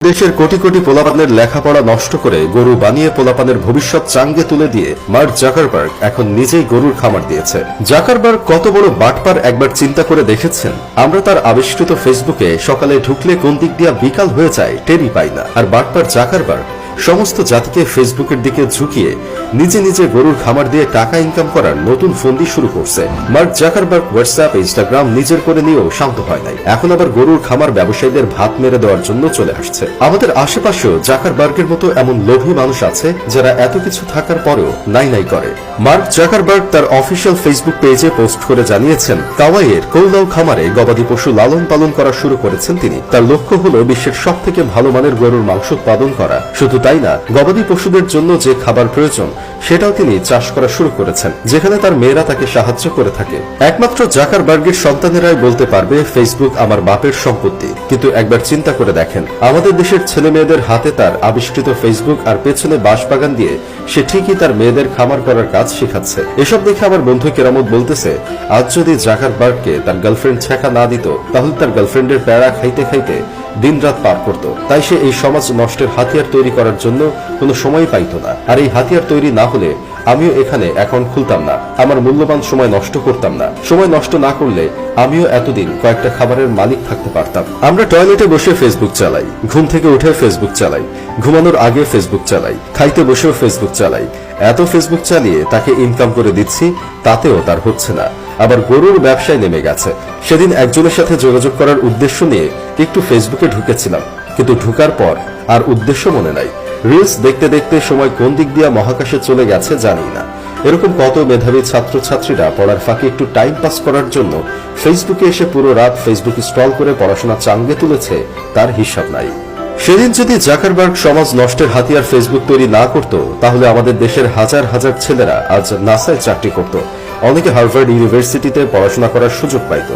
দেশের কোটি কোটি পোলাপানের লেখাপড়া নষ্ট করে গরু বানিয়ে পোলাপানের ভবিষ্যৎ চাঙ্গে তুলে দিয়ে মার্ক জাকারবার্গ এখন নিজেই গরুর খামার দিয়েছে। জাকারবার্গ কত বড় বাটপার একবার চিন্তা করে দেখেছেন? আমরা তার আবিষ্কৃত ফেসবুকে সকালে ঢুকলে কোন দিক দিয়া বিকাল হয়ে যায় টেরই পাই না। আর বাটপার জাকারবার্গ সমস্ত জাতিকে ফেসবুকের দিকে ঝুঁকিয়ে নিজে নিজে গরুর খামার দিয়ে টাকা ইনকাম করার নতুন ফন্দি শুরু করছে। মার্ক জাকারবার্গ হোয়াটসঅ্যাপ, ইনস্টাগ্রাম নিজের করে নিয়েও শান্ত হয় নাই। এখন আবার গরুর খামার ব্যবসায়ীদের ভাত মেরে দেওয়ার জন্য চলে আসছে। আমাদের আশেপাশেও জাকারবার্গের মতো এমন লোভী মানুষ আছে যারা এত কিছু থাকার পরেও নাই নাই করে। মার্ক জাকারবার্গ তার অফিসিয়াল ফেসবুক পেজে পোস্ট করে জানিয়েছেন, কাওয়াইয়ের কৌলাও খামারে গবাদি পশু লালন পালন করা শুরু করেছেন তিনি। তার লক্ষ্য হলো বিশ্বের সব থেকে ভালো মানের গরুর মাংস উৎপাদন করা। শুধু তাই না, গবাদি পশুদের জন্য যে খাবার প্রয়োজন সেটাও তিনি চাষ করা শুরু করেছেন, যেখানে তার মেয়েরা তাকে সাহায্য করে থাকে। একমাত্র জাকারবার্গের সন্তানেরাই বলতে পারবে ফেসবুক আমার বাপের সম্পত্তি। কিন্তু একবার চিন্তা করে দেখেন, আমাদের দেশের ছেলে মেয়েদের হাতে তার আবিষ্কৃত ফেসবুক আর পেছনে বাঁশবাগান দিয়ে সে ঠিকই তার মেয়েদের খামার করার কাজ শেখাচ্ছে। এসব দেখে আমার বন্ধু কেরামত বলতেছে, আজ যদি জাকারবার্গকে তার গার্লফ্রেন্ড ছেঁকা না দিত তাহলে তার গার্লফ্রেন্ডের প্যারা খাইতে খাইতে দিন রাত পার করত। তাই সে এই সমাজ নষ্টের হাতিয়ার তৈরি করার জন্য কোনো সময় পাইত না। আর এই হাতিয়ার তৈরি না হলে আমিও এখানে অ্যাকাউন্ট খুলতাম না, আমার মূল্যবান সময় নষ্ট করতাম না। সময় নষ্ট না করলে আমিও এতদিন কয়েকটা খাবারের মালিক থাকতে পারতাম। আমরা টয়লেটে বসে ফেসবুক চালাই, ঘুম থেকে উঠে ফেসবুক চালাই, ঘুমানোর আগে ফেসবুক চালাই, খাইতে বসেও ফেসবুক চালাই। এত ফেসবুক চালিয়ে তাকে ইনকাম করে দিচ্ছি, তাতেও তার হচ্ছে না। আবার গরুর ব্যবসায় নেমে গেছে। সেদিন একজনের সাথে যোগাযোগ করার উদ্দেশ্য নিয়ে একটু ফেসবুকে ঢুকেছিলাম, কিন্তু ঢুকার পর আর উদ্দেশ্য মনে নাই। রিলস দেখতে দেখতে সময় কোন দিক দিয়ে মহাকাশে চলে গেছে জানি না। এরকম কত মেধাবী ছাত্রছাত্রীরা পড়ার ফাঁকে একটু টাইম পাস করার জন্য ফেসবুকে এসে পুরো রাত ফেসবুক স্ক্রল করে পড়াশোনা চাঙ্গে তুলেছে, তার হিসাব নাই। সেদিন যদি জাকারবার্গ সমাজ নষ্টের হাতিয়ার ফেসবুক তৈরি না করত, তাহলে আমাদের দেশের হাজার হাজার ছেলেরা আজ নাসায় চাকরি করত, অনেকে হার্ভার্ড ইউনিভার্সিটিতে পড়াশোনা করার সুযোগ পাইত,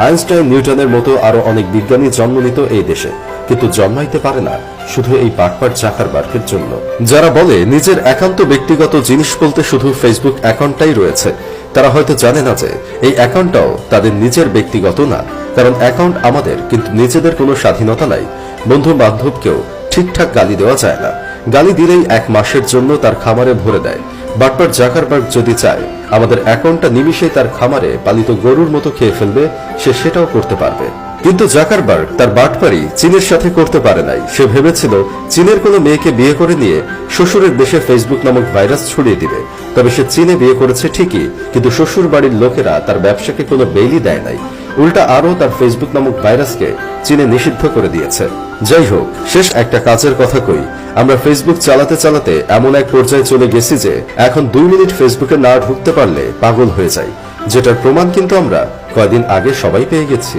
আইনস্টাইন নিউটনের মতো আরো অনেক বিজ্ঞানী জন্ম নিত এই দেশে। কিন্তু জন্মাইতে পারে না শুধু এই বাটপার জাকারবার্গের জন্য। যারা বলে নিজের একান্ত ব্যক্তিগত জিনিস বলতে শুধু ফেসবুক অ্যাকাউন্টটাই রয়েছে, তারা হয়তো জানে না যে এই অ্যাকাউন্টটাও তাদের নিজের ব্যক্তিগত না। কারণ অ্যাকাউন্ট আমাদের, কিন্তু নিজেদের কোনো স্বাধীনতা নাই। বন্ধু বান্ধবকেও ঠিকঠাক গালি দেওয়া যায় না, গালি দিলেই 1 মাসের জন্য তার খামারে ভরে দেয়। বাটপার জাকারবার্গ যদি চায় আমাদের অ্যাকাউন্টটা নিমিশেই তার খামারে পালিত গরুর মতো খেয়ে ফেলবে, সে সেটাও করতে পারবে। কিন্তু জাকারবার্গ তার বাটপারি চীনের সাথে করতে পারে নাই। সে ভেবেছিল চীনের কোনো মেয়েকে বিয়ে করে নিয়ে শ্বশুরের দেশে ফেসবুক নামক ভাইরাস ছড়িয়ে দিবে। তবে সে চীনে বিয়ে করেছে ঠিকই, কিন্তু শ্বশুর বাড়ির লোকেরা তার ব্যবসাকে কোনো বেইলি দেয় নাই, উল্টা আরো তার ফেসবুক নামক ভাইরাসকে চীনে নিষিদ্ধ করে দিয়েছে। যাই হোক, শেষ একটা কাজের কথা কই, আমরা ফেসবুক চালাতে চালাতে এমন এক পর্যায়ে চলে গেছি যে এখন 2 মিনিট ফেসবুকে না ঢুকতে পারলে পাগল হয়ে যাই, যেটার প্রমাণ কিন্তু আমরা কয়েকদিন আগে সবাই পেয়ে গেছি।